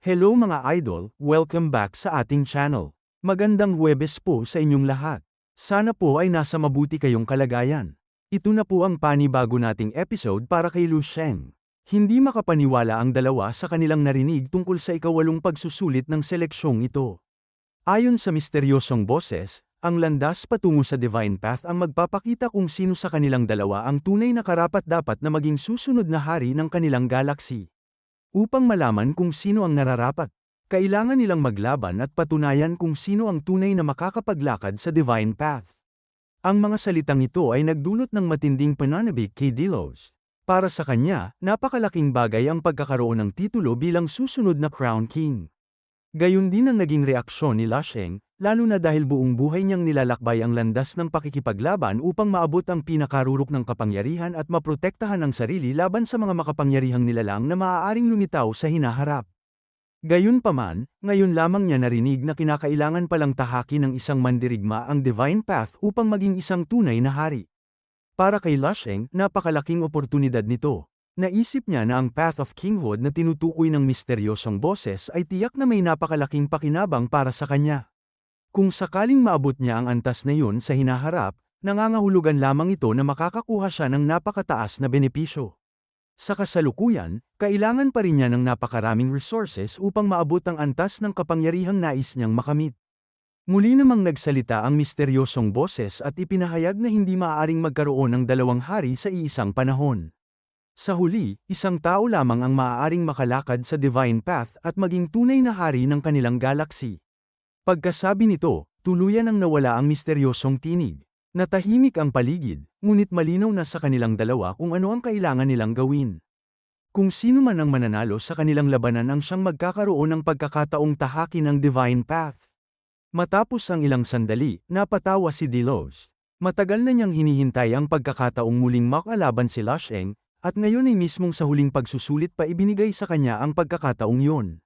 Hello mga idol, welcome back sa ating channel. Magandang Huwebes po sa inyong lahat. Sana po ay nasa mabuti kayong kalagayan. Ito na po ang panibago nating episode para kay Lu Sheng. Hindi makapaniwala ang dalawa sa kanilang narinig tungkol sa ikawalong pagsusulit ng seleksyong ito. Ayon sa misteryosong boses, ang landas patungo sa Divine Path ang magpapakita kung sino sa kanilang dalawa ang tunay na karapat-dapat na maging susunod na hari ng kanilang galaxy. Upang malaman kung sino ang nararapat, kailangan nilang maglaban at patunayan kung sino ang tunay na makakapaglakad sa Divine Path. Ang mga salitang ito ay nagdulot ng matinding pananabik kay Delos. Para sa kanya, napakalaking bagay ang pagkakaroon ng titulo bilang susunod na Crown King. Gayon din ang naging reaksyon ni Lasheng, lalo na dahil buong buhay niyang nilalakbay ang landas ng pakikipaglaban upang maabot ang pinakarurok ng kapangyarihan at maprotektahan ang sarili laban sa mga makapangyarihang nilalang na maaaring lumitaw sa hinaharap. Gayunpaman, ngayon lamang niya narinig na kinakailangan palang tahakin ng isang mandirigma ang Divine Path upang maging isang tunay na hari. Para kay Lasheng, napakalaking oportunidad nito. Naisip niya na ang Path of Kinghood na tinutukoy ng misteryosong boses ay tiyak na may napakalaking pakinabang para sa kanya. Kung sakaling maabot niya ang antas na yun sa hinaharap, nangangahulugan lamang ito na makakakuha siya ng napakataas na benepisyo. Sa kasalukuyan, kailangan pa rin niya ng napakaraming resources upang maabot ang antas ng kapangyarihang nais niyang makamit. Muli namang nagsalita ang misteryosong boses at ipinahayag na hindi maaaring magkaroon ng dalawang hari sa iisang panahon. Sa huli, isang tao lamang ang maaaring makalakad sa Divine Path at maging tunay na hari ng kanilang galaxy. Pagkasabi nito, tuluyan ang nawala ang misteryosong tinig. Natahimik ang paligid, ngunit malinaw na sa kanilang dalawa kung ano ang kailangan nilang gawin. Kung sino man ang mananalo sa kanilang labanan ang siyang magkakaroon ng pagkakataong tahakin ng Divine Path. Matapos ang ilang sandali, napatawa si Delos. Matagal na niyang hinihintay ang pagkakataong muling makalaban si Lasheng, at ngayon ay mismong sa huling pagsusulit pa ibinigay sa kanya ang pagkakataong yon.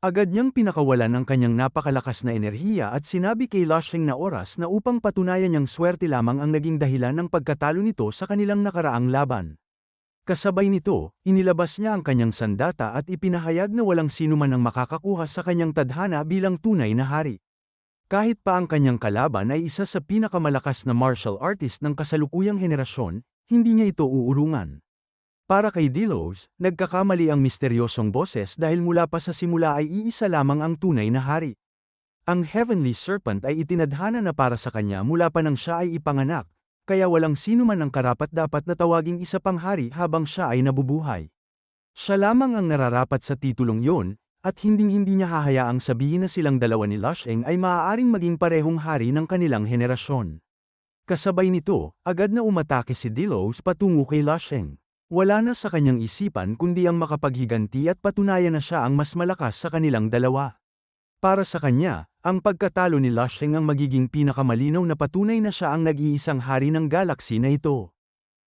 Agad niyang pinakawalan ang kanyang napakalakas na enerhiya at sinabi kay Lasheng na oras na upang patunayan niyang swerte lamang ang naging dahilan ng pagkatalo nito sa kanilang nakaraang laban. Kasabay nito, inilabas niya ang kanyang sandata at ipinahayag na walang sinuman ang makakakuha sa kanyang tadhana bilang tunay na hari. Kahit pa ang kanyang kalaban ay isa sa pinakamalakas na martial artist ng kasalukuyang henerasyon, hindi niya ito uurungan. Para kay Delos, nagkakamali ang misteryosong boses dahil mula pa sa simula ay iisa lamang ang tunay na hari. Ang Heavenly Serpent ay itinadhana na para sa kanya mula pa nang siya ay ipanganak, kaya walang sino man ang karapat-dapat na tawaging isa pang hari habang siya ay nabubuhay. Siya lamang ang nararapat sa titulong yon, at hinding-hindi niya hahayaang sabihin na silang dalawa ni Lasheng ay maaaring maging parehong hari ng kanilang henerasyon. Kasabay nito, agad na umatake si Delos patungo kay Lasheng. Wala na sa kanyang isipan kundi ang makapaghiganti at patunayan na siya ang mas malakas sa kanilang dalawa. Para sa kanya, ang pagkatalo ni Lasheng ang magiging pinakamalinaw na patunay na siya ang nag-iisang hari ng galaxy na ito.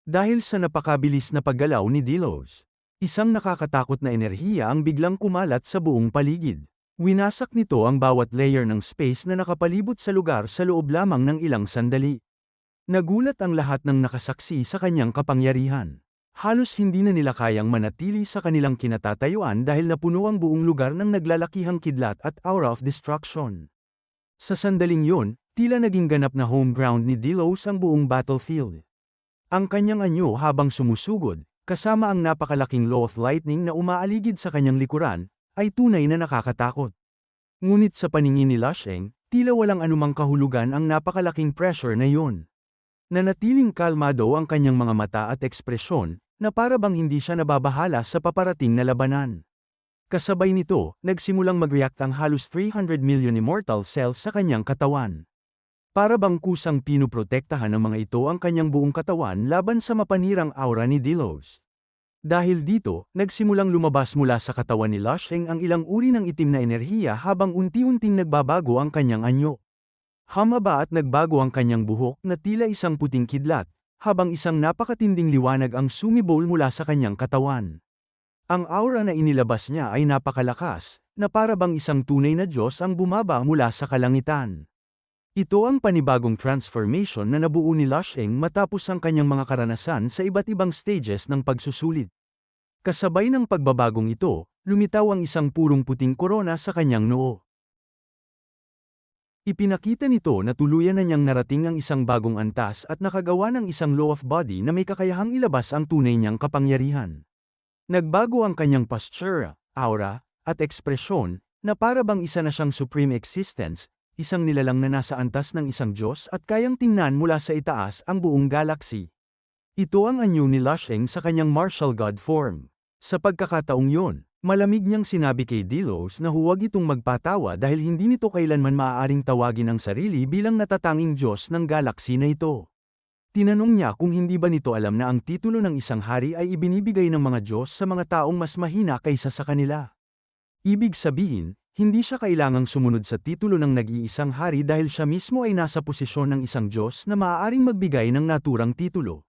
Dahil sa napakabilis na paggalaw ni Delos, isang nakakatakot na enerhiya ang biglang kumalat sa buong paligid. Winasak nito ang bawat layer ng space na nakapalibot sa lugar sa loob lamang ng ilang sandali. Nagulat ang lahat ng nakasaksi sa kanyang kapangyarihan. Halos hindi na nila kayang manatili sa kanilang kinatatayuan dahil napuno ang buong lugar ng naglalakihang kidlat at aura of destruction. Sa sandaling yon, tila naging ganap na home ground ni Delos ang buong battlefield. Ang kanyang anyo habang sumusugod, kasama ang napakalaking law of lightning na umaaligid sa kanyang likuran, ay tunay na nakakatakot. Ngunit sa paningin ni Lasheng, tila walang anumang kahulugan ang napakalaking pressure na yon. Nanatiling kalmado ang kanyang mga mata at ekspresyon, na para bang hindi siya nababahala sa paparating na labanan. Kasabay nito, nagsimulang mag-react ang halos 300 million immortal cells sa kanyang katawan. Para bang kusang pinuprotektahan ng mga ito ang kanyang buong katawan laban sa mapanirang aura ni Delos. Dahil dito, nagsimulang lumabas mula sa katawan ni Lasheng ang ilang uri ng itim na enerhiya habang unti-unting nagbabago ang kanyang anyo. Humaba at nagbago ang kanyang buhok na tila isang puting kidlat, habang isang napakatinding liwanag ang sumibol mula sa kanyang katawan. Ang aura na inilabas niya ay napakalakas, na para bang isang tunay na Diyos ang bumaba mula sa kalangitan. Ito ang panibagong transformation na nabuo ni Lasheng matapos ang kanyang mga karanasan sa iba't ibang stages ng pagsusulit. Kasabay ng pagbabagong ito, lumitaw ang isang purong puting korona sa kanyang noo. Ipinakita nito na tuluyan na niyang narating ang isang bagong antas at nakagawa ng isang law of body na may kakayahang ilabas ang tunay niyang kapangyarihan. Nagbago ang kanyang posture, aura, at ekspresyon, na para bang isa na siyang supreme existence, isang nilalang na nasa antas ng isang Diyos at kayang tingnan mula sa itaas ang buong galaxy. Ito ang anyo ni Lusheng sa kanyang martial god form. Sa pagkakataong yon, malamig niyang sinabi kay Delos na huwag itong magpatawa dahil hindi nito kailanman maaaring tawagin ang sarili bilang natatanging Diyos ng galaxy na ito. Tinanong niya kung hindi ba nito alam na ang titulo ng isang hari ay ibinibigay ng mga Diyos sa mga taong mas mahina kaysa sa kanila. Ibig sabihin, hindi siya kailangang sumunod sa titulo ng nag-iisang hari dahil siya mismo ay nasa posisyon ng isang Diyos na maaaring magbigay ng naturang titulo.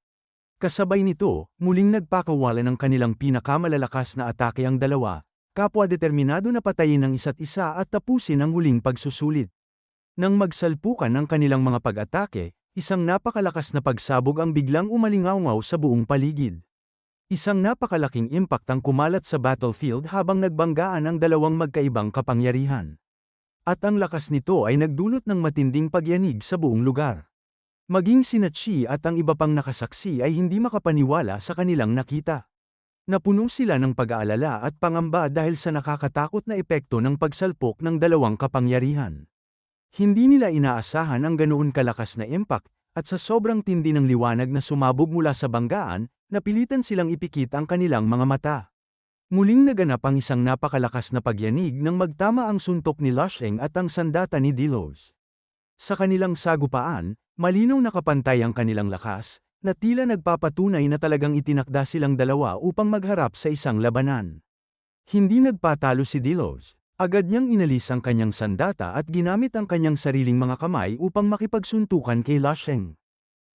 Kasabay nito, muling nagpakawala ng kanilang pinakamalalakas na atake ang dalawa, kapwa determinado na patayin ang isa't isa at tapusin ang huling pagsusulit. Nang magsalpukan ang kanilang mga pag-atake, isang napakalakas na pagsabog ang biglang umalingaw sa buong paligid. Isang napakalaking impact ang kumalat sa battlefield habang nagbanggaan ang dalawang magkaibang kapangyarihan. At ang lakas nito ay nagdulot ng matinding pagyanig sa buong lugar. Maging sina Chi at ang iba pang nakasaksi ay hindi makapaniwala sa kanilang nakita. Napuno sila ng pag-aalala at pangamba dahil sa nakakatakot na epekto ng pagsalpok ng dalawang kapangyarihan. Hindi nila inaasahan ang ganoon kalakas na impact, at sa sobrang tindi ng liwanag na sumabog mula sa banggaan, napilitan silang ipikit ang kanilang mga mata. Muling naganap ang isang napakalakas na pagyanig nang magtama ang suntok ni Lusheng at ang sandata ni Delos. Sa kanilang sagupaan, malinaw na kapantay ang kanilang lakas, na tila nagpapatunay na talagang itinakda silang dalawa upang magharap sa isang labanan. Hindi nagpatalo si Delos. Agad niyang inalis ang kanyang sandata at ginamit ang kanyang sariling mga kamay upang makipagsuntukan kay Lusheng.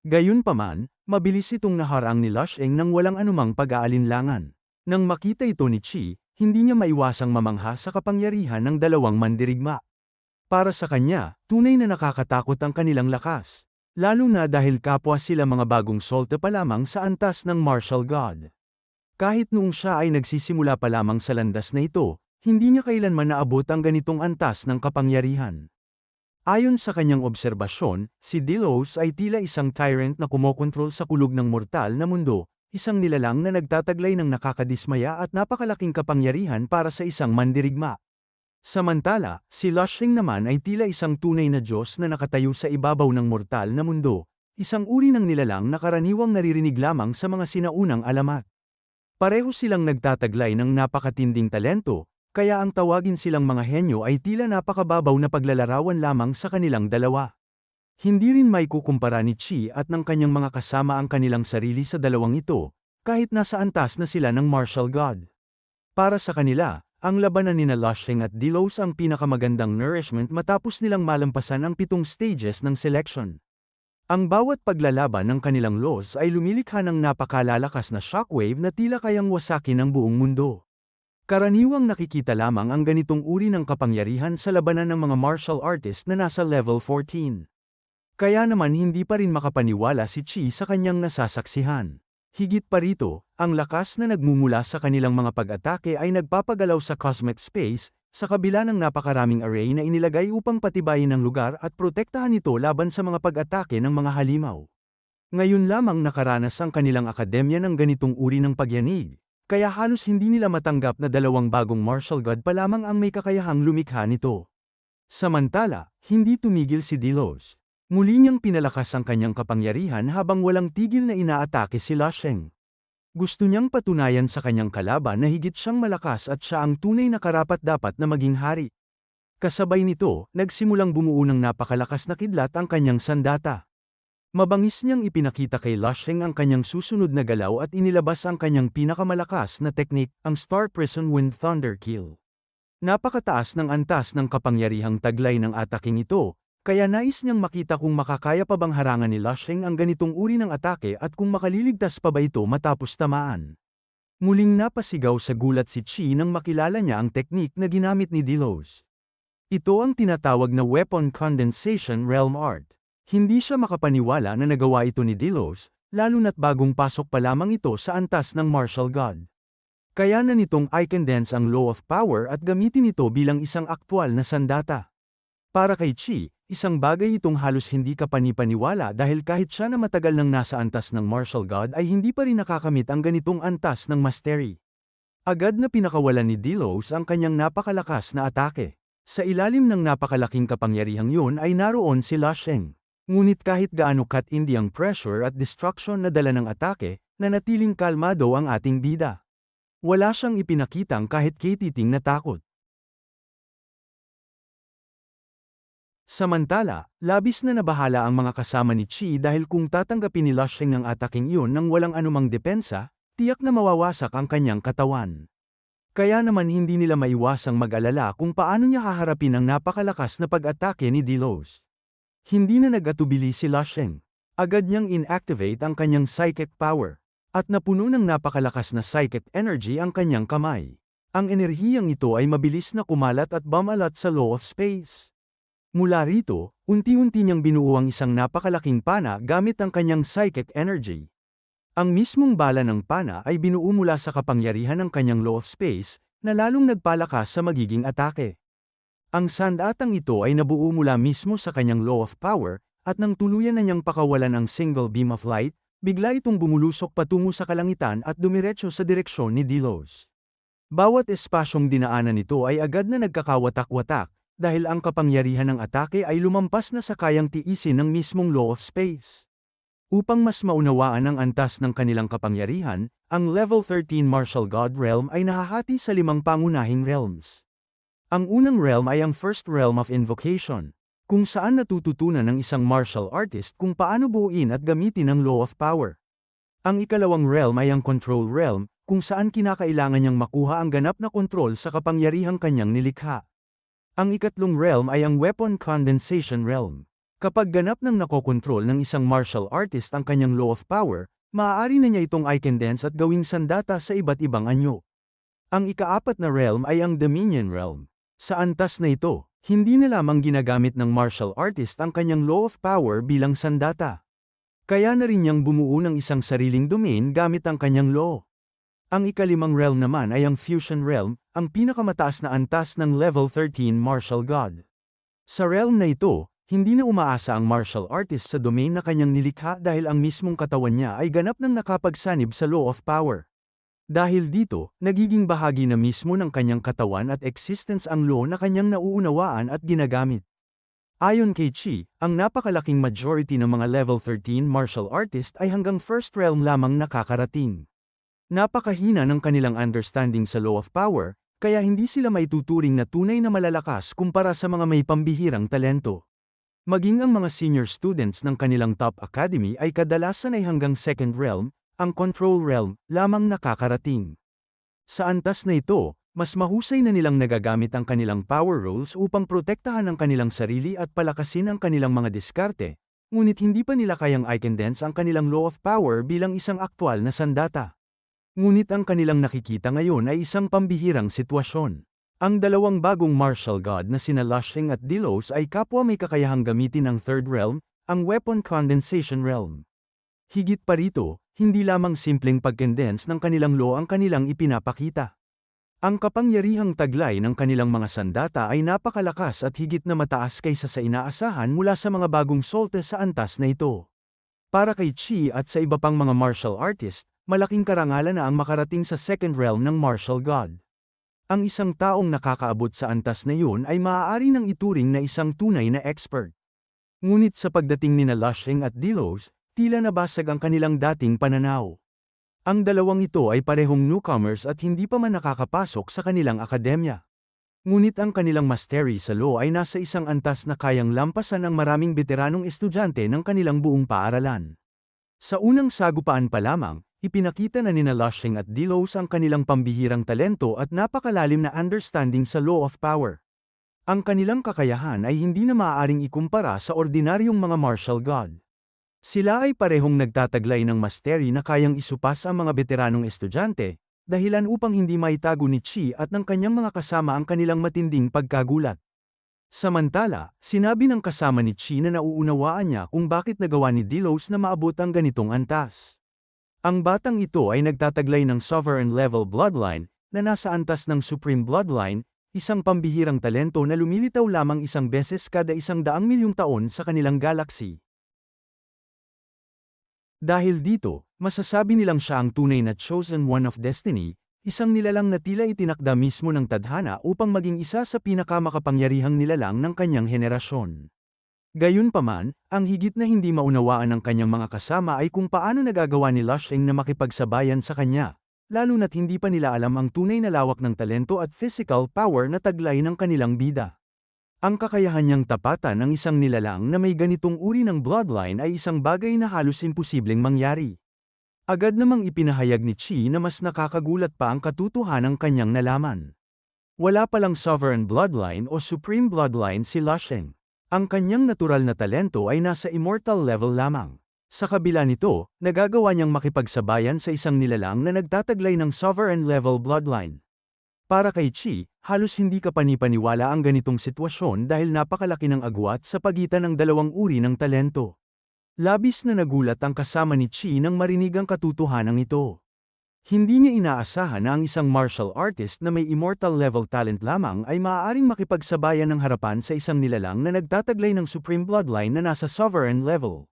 Gayunpaman, mabilis itong naharang ni Lusheng nang walang anumang pag-aalinlangan. Nang makita ito ni Chi, hindi niya maiwasang mamangha sa kapangyarihan ng dalawang mandirigma. Para sa kanya, tunay na nakakatakot ang kanilang lakas. Lalo na dahil kapwa sila mga bagong solte pa lamang sa antas ng martial god. Kahit noong siya ay nagsisimula pa lamang sa landas na ito, hindi niya kailanman naabot ang ganitong antas ng kapangyarihan. Ayon sa kanyang obserbasyon, si Delos ay tila isang tyrant na kumokontrol sa kulog ng mortal na mundo, isang nilalang na nagtataglay ng nakakadismaya at napakalaking kapangyarihan para sa isang mandirigma. Samantala, si Lusheng naman ay tila isang tunay na Diyos na nakatayo sa ibabaw ng mortal na mundo, isang uri ng nilalang na karaniwang naririnig lamang sa mga sinaunang alamat. Pareho silang nagtataglay ng napakatinding talento, kaya ang tawagin silang mga henyo ay tila napakababaw na paglalarawan lamang sa kanilang dalawa. Hindi rin may kukumpara ni Chi at ng kanyang mga kasama ang kanilang sarili sa dalawang ito, kahit nasa antas na sila ng martial god. Para sa kanila, ang labanan nina Lusheng at Delos ang pinakamagandang nourishment matapos nilang malampasan ang 7 stages ng selection. Ang bawat paglalaban ng kanilang laws ay lumilikha ng napakalalakas na shockwave na tila kayang wasakin ang buong mundo. Karaniwang nakikita lamang ang ganitong uri ng kapangyarihan sa labanan ng mga martial artist na nasa level 14. Kaya naman hindi pa rin makapaniwala si Chi sa kanyang nasasaksihan. Higit pa rito, ang lakas na nagmumula sa kanilang mga pag-atake ay nagpapagalaw sa cosmic space, sa kabila ng napakaraming array na inilagay upang patibayin ang lugar at protektahan ito laban sa mga pag-atake ng mga halimaw. Ngayon lamang nakaranas ang kanilang akademya ng ganitong uri ng pagyanig, kaya halos hindi nila matanggap na dalawang bagong martial god pa lamang ang may kakayahang lumikha nito. Samantala, hindi tumigil si Delos. Muli niyang pinalakas ang kanyang kapangyarihan habang walang tigil na inaatake si Lusheng. Gusto niyang patunayan sa kanyang kalaban na higit siyang malakas at siya ang tunay na karapat-dapat na maging hari. Kasabay nito, nagsimulang bumuo ng napakalakas na kidlat ang kanyang sandata. Mabangis niyang ipinakita kay Lusheng ang kanyang susunod na galaw at inilabas ang kanyang pinakamalakas na teknik, ang Star Prison Wind Thunder Kill. Napakataas ng antas ng kapangyarihang taglay ng ataking ito, kaya nais niyang makita kung makakaya pa bang harangan ni Lusheng ang ganitong uri ng atake at kung makaliligtas pa ba ito matapos tamaan. Muling napasigaw sa gulat si Chi nang makilala niya ang teknik na ginamit ni Delos. Ito ang tinatawag na Weapon Condensation Realm Art. Hindi siya makapaniwala na nagawa ito ni Delos, lalo na't bagong pasok pa lamang ito sa antas ng martial god. Kaya na nitong i-condense ang law of power at gamitin ito bilang isang aktwal na sandata. Para kay Chi, isang bagay itong halos hindi ka panipaniwala dahil kahit siya na matagal nang nasa antas ng martial god ay hindi pa rin nakakamit ang ganitong antas ng mastery. Agad na pinakawalan ni Delos ang kanyang napakalakas na atake. Sa ilalim ng napakalaking kapangyarihang yun ay naroon si Lusheng. Ngunit kahit gaano katindi ang pressure at destruction na dala ng atake, nanatiling kalmado ang ating bida. Wala siyang ipinakitang kahit katiting na takot. Samantala, labis na nabahala ang mga kasama ni Chi dahil kung tatanggapin ni Lusheng ang ataking iyon nang walang anumang depensa, tiyak na mawawasak ang kanyang katawan. Kaya naman hindi nila maiwasang mag-alala kung paano niya haharapin ang napakalakas na pag-atake ni Delos. Hindi na nag-atubili si Lusheng. Agad niyang inactivate ang kanyang psychic power. At napuno ng napakalakas na psychic energy ang kanyang kamay. Ang enerhiyang ito ay mabilis na kumalat at bumalat sa law of space. Mula rito, unti-unti niyang binuo ang isang napakalaking pana gamit ang kanyang psychic energy. Ang mismong bala ng pana ay binuo mula sa kapangyarihan ng kanyang law of space, na lalong nagpalakas sa magiging atake. Ang sandatang ito ay nabuo mula mismo sa kanyang law of power, at nang tuluyan na niyang pakawalan ang single beam of light, bigla itong bumulusok patungo sa kalangitan at dumiretso sa direksyon ni Delos. Bawat espasyong dinaanan nito ay agad na nagkakawatak-watak, dahil ang kapangyarihan ng atake ay lumampas na sa kayang tiisin ng mismong law of space. Upang mas maunawaan ang antas ng kanilang kapangyarihan, ang Level 13 Martial God Realm ay nahahati sa 5 pangunahing realms. Ang unang realm ay ang First Realm of Invocation, kung saan natututunan ng isang martial artist kung paano buuin at gamitin ang Law of Power. Ang ikalawang realm ay ang Control Realm, kung saan kinakailangan niyang makuha ang ganap na kontrol sa kapangyarihang kanyang nilikha. Ang ikatlong realm ay ang Weapon Condensation Realm. Kapag ganap ng nakokontrol ng isang martial artist ang kanyang law of power, maaari na niya itong i-condense at gawing sandata sa iba't ibang anyo. Ang ikaapat na realm ay ang Dominion Realm. Sa antas na ito, hindi na lamang ginagamit ng martial artist ang kanyang law of power bilang sandata. Kaya na rin niyang bumuo ng isang sariling domain gamit ang kanyang law. Ang ikalimang realm naman ay ang Fusion Realm, ang pinakamataas na antas ng Level 13 Martial God. Sa realm na ito, hindi na umaasa ang martial artist sa domain na kanyang nilikha dahil ang mismong katawan niya ay ganap ng nakapagsanib sa law of power. Dahil dito, nagiging bahagi na mismo ng kanyang katawan at existence ang law na kanyang nauunawaan at ginagamit. Ayon kay Chi, ang napakalaking majority ng mga level 13 martial artist ay hanggang first realm lamang nakakarating. Napakahina ng kanilang understanding sa law of power, kaya hindi sila maituturing na tunay na malalakas kumpara sa mga may pambihirang talento. Maging ang mga senior students ng kanilang top academy ay kadalasan ay hanggang second realm, ang control realm, lamang nakakarating. Sa antas na ito, mas mahusay na nilang nagagamit ang kanilang power rolls upang protektahan ang kanilang sarili at palakasin ang kanilang mga diskarte, ngunit hindi pa nila kayang i-condense ang kanilang law of power bilang isang aktwal na sandata. Ngunit ang kanilang nakikita ngayon ay isang pambihirang sitwasyon. Ang dalawang bagong martial god na sina Lusheng at Delos ay kapwa may kakayahang gamitin ang third realm, ang Weapon Condensation Realm. Higit pa rito, hindi lamang simpleng pag-condense ng kanilang law ang kanilang ipinapakita. Ang kapangyarihang taglay ng kanilang mga sandata ay napakalakas at higit na mataas kaysa sa inaasahan mula sa mga bagong solte sa antas na ito. Para kay Chi at sa iba pang mga martial artist, malaking karangalan na ang makarating sa second realm ng martial god. Ang isang taong nakakaabot sa antas na yun ay maaari nang ituring na isang tunay na expert. Ngunit sa pagdating ni Lusheng at Delos, tila nabasag ang kanilang dating pananaw. Ang dalawang ito ay parehong newcomers at hindi pa man nakakapasok sa kanilang akademya. Ngunit ang kanilang mastery sa law ay nasa isang antas na kayang lampasan ang maraming veteranong estudyante ng kanilang buong paaralan. Sa unang sagupaan pa lamang, ipinakita na nina Lusheng at Delos ang kanilang pambihirang talento at napakalalim na understanding sa law of power. Ang kanilang kakayahan ay hindi na maaaring ikumpara sa ordinaryong mga martial god. Sila ay parehong nagtataglay ng mastery na kayang isupas ang mga veteranong estudyante, dahilan upang hindi maitago ni Chi at ng kanyang mga kasama ang kanilang matinding pagkagulat. Samantala, sinabi ng kasama ni Chi na nauunawaan niya kung bakit nagawa ni Delos na maabot ang ganitong antas. Ang batang ito ay nagtataglay ng sovereign level bloodline, na nasa antas ng supreme bloodline, isang pambihirang talento na lumilitaw lamang isang beses kada 100 milyong taon sa kanilang galaxy. Dahil dito, masasabi nilang siya ang tunay na chosen one of destiny, isang nilalang na tila itinakda mismo ng tadhana upang maging isa sa pinakamakapangyarihang nilalang ng kanyang henerasyon. Gayunpaman, ang higit na hindi maunawaan ng kanyang mga kasama ay kung paano nagagawa ni Lushing na makipagsabayan sa kanya, lalo na't hindi pa nila alam ang tunay na lawak ng talento at physical power na taglay ng kanilang bida. Ang kakayahan niyang tapatan ng isang nilalang na may ganitong uri ng bloodline ay isang bagay na halos imposibleng mangyari. Agad namang ipinahayag ni Chi na mas nakakagulat pa ang katotohanang kanyang nalaman. Wala palang sovereign bloodline o supreme bloodline si Lushing. Ang kanyang natural na talento ay nasa immortal level lamang. Sa kabila nito, nagagawa niyang makipagsabayan sa isang nilalang na nagtataglay ng sovereign level bloodline. Para kay Chi, halos hindi kapanipaniwala ang ganitong sitwasyon dahil napakalaki ng agwat sa pagitan ng dalawang uri ng talento. Labis na nagulat ang kasama ni Chi nang marinig ang katotohanan ito. Hindi niya inaasahan na ang isang martial artist na may immortal level talent lamang ay maaaring makipagsabayan ng harapan sa isang nilalang na nagtataglay ng supreme bloodline na nasa sovereign level.